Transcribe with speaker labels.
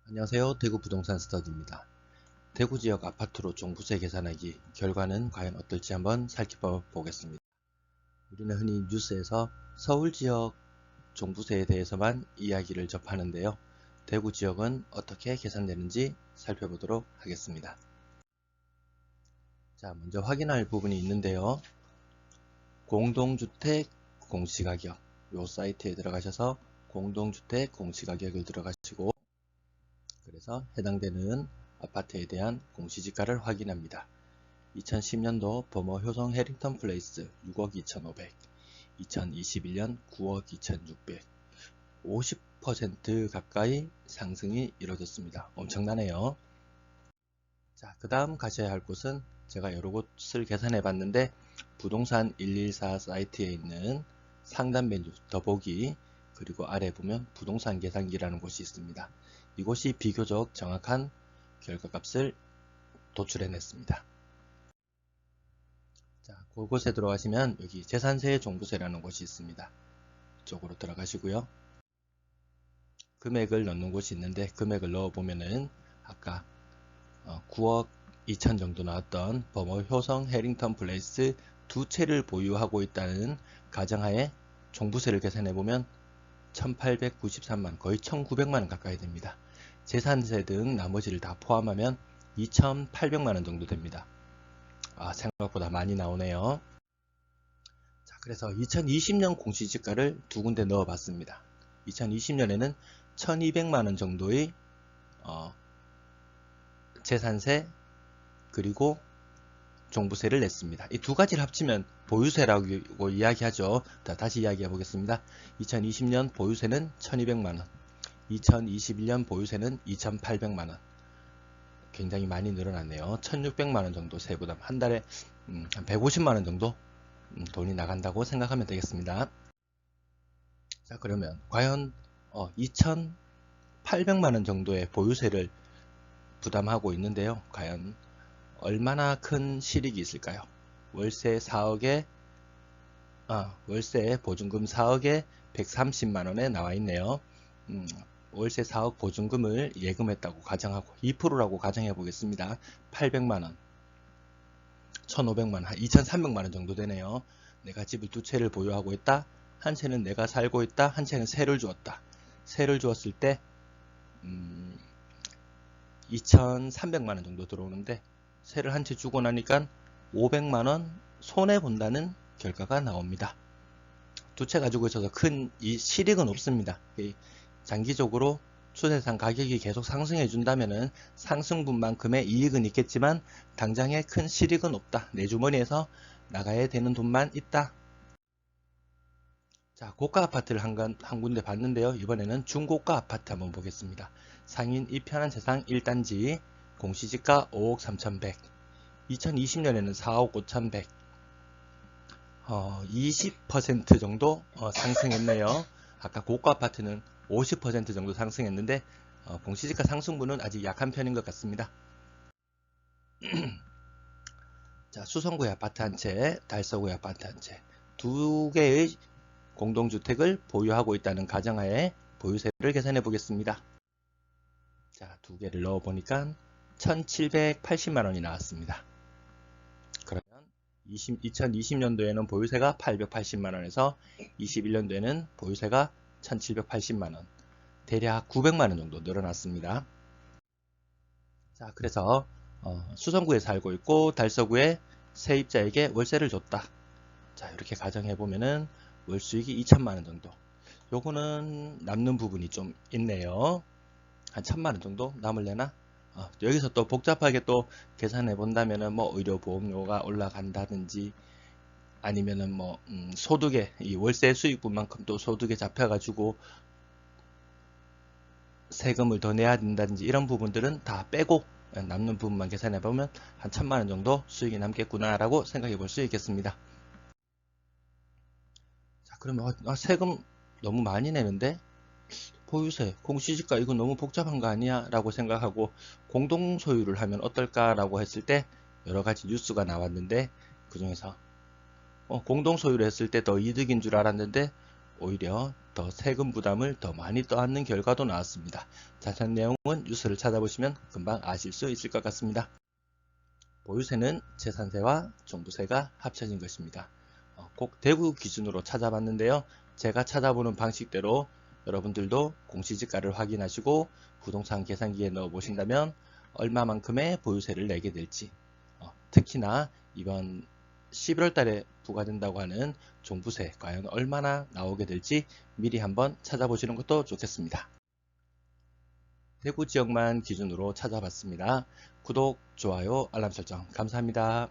Speaker 1: 안녕하세요. 대구 부동산 스터디입니다. 대구 지역 아파트로 종부세 계산하기 결과는 과연 어떨지 한번 살펴보겠습니다. 우리는 흔히 뉴스에서 서울 지역 종부세에 대해서만 이야기를 접하는데요. 대구 지역은 어떻게 계산되는지 살펴보도록 하겠습니다. 자, 먼저 확인할 부분이 있는데요. 공동주택 공시가격, 이 사이트에 들어가셔서 공동주택 공시가격을 들어가시고, 그래서 해당되는 아파트에 대한 공시지가를 확인합니다. 2010년도 범어 효성 해링턴 플레이스 6억 2,500, 2021년 9억 2,600, 50% 가까이 상승이 이루어졌습니다. 엄청나네요. 자, 그 다음 가셔야 할 곳은 제가 여러 곳을 계산해 봤는데 부동산 114 사이트에 있는 상단 메뉴 더보기, 그리고 아래 보면 부동산 계산기라는 곳이 있습니다. 이곳이 비교적 정확한 결과값을 도출해냈습니다. 자, 그곳에 들어가시면 여기 재산세 종부세라는 곳이 있습니다. 이쪽으로 들어가시고요. 금액을 넣는 곳이 있는데 금액을 넣어보면은 아까 9억 2천 정도 나왔던 범어 효성 해링턴 플레이스 두 채를 보유하고 있다는 가정하에 종부세를 계산해보면 1893만, 거의 1900만원 가까이 됩니다. 재산세 등 나머지를 다 포함하면 2800만원 정도 됩니다. 생각보다 많이 나오네요. 자, 그래서 2020년 공시지가를 두 군데 넣어 봤습니다. 2020년에는 1200만원 정도의 재산세 그리고 종부세를 냈습니다. 이 두 가지를 합치면 보유세라고 이야기하죠. 다시 이야기해 보겠습니다. 2020년 보유세는 1200만원, 2021년 보유세는 2800만원. 굉장히 많이 늘어났네요. 1600만원 정도 세부담, 한 달에 한 150만원 정도 돈이 나간다고 생각하면 되겠습니다. 자, 그러면 과연 2800만원 정도의 보유세를 부담하고 있는데요. 과연 얼마나 큰 실익이 있을까요? 월세 4억에 월세 보증금 4억에 130만원에 나와 있네요. 월세 4억 보증금을 예금했다고 가정하고 2%라고 가정해 보겠습니다. 800만원, 1500만원, 한 2300만원 정도 되네요. 내가 집을 두 채를 보유하고 있다. 한 채는 내가 살고 있다. 한 채는 세를 주었다. 세를 주었을 때 2300만원 정도 들어오는데 세를 한 채 주고 나니까 500만원 손해본다는 결과가 나옵니다. 두 채 가지고 있어서 큰 실익은 없습니다. 장기적으로 추세상 가격이 계속 상승해 준다면은 상승분만큼의 이익은 있겠지만 당장에 큰 실익은 없다. 내 주머니에서 나가야 되는 돈만 있다. 자, 고가 아파트를 한 군데 봤는데요. 이번에는 중고가 아파트 한번 보겠습니다. 상인 이편한 세상 1단지 공시지가 5억 3,100, 2020년에는 4억 5,100, 20% 정도 상승했네요. 아까 고가 아파트는 50% 정도 상승했는데 공시지가 상승분은 아직 약한 편인 것 같습니다. 자, 수성구의 아파트 한 채, 달서구의 아파트 한 채, 두 개의 공동주택을 보유하고 있다는 가정하에 보유세를 계산해 보겠습니다. 자, 두 개를 넣어 보니까 1780만원이 나왔습니다. 그러면 2020년도에는 보유세가 880만원에서 21년도에는 보유세가 1780만원, 대략 900만원 정도 늘어났습니다. 자, 그래서 수성구에 살고 있고 달서구에 세입자에게 월세를 줬다. 자, 이렇게 가정해 보면은 월 수익이 2천만원 정도. 요거는 남는 부분이 좀 있네요. 한 1000만원 정도 남을래나? 여기서 또 복잡하게 또 계산해 본다면은 뭐 의료보험료가 올라간다든지 아니면은 뭐 소득에 이 월세 수익분만큼 또 소득에 잡혀가지고 세금을 더 내야 된다든지 이런 부분들은 다 빼고 남는 부분만 계산해 보면 한 1000만원 정도 수익이 남겠구나 라고 생각해 볼 수 있겠습니다. 자, 그러면 세금 너무 많이 내는데 보유세, 공시지가 이거 너무 복잡한 거 아니야? 라고 생각하고 공동소유를 하면 어떨까? 라고 했을 때 여러가지 뉴스가 나왔는데 그 중에서 공동소유를 했을 때 더 이득인 줄 알았는데 오히려 더 세금 부담을 더 많이 떠안는 결과도 나왔습니다. 자세한 내용은 뉴스를 찾아보시면 금방 아실 수 있을 것 같습니다. 보유세는 재산세와 종부세가 합쳐진 것입니다. 꼭 대구 기준으로 찾아봤는데요. 제가 찾아보는 방식대로 여러분들도 공시지가를 확인하시고 부동산 계산기에 넣어 보신다면 얼마만큼의 보유세를 내게 될지, 특히나 이번 11월 달에 부과된다고 하는 종부세 과연 얼마나 나오게 될지 미리 한번 찾아보시는 것도 좋겠습니다. 대구 지역만 기준으로 찾아봤습니다. 구독, 좋아요, 알람 설정 감사합니다.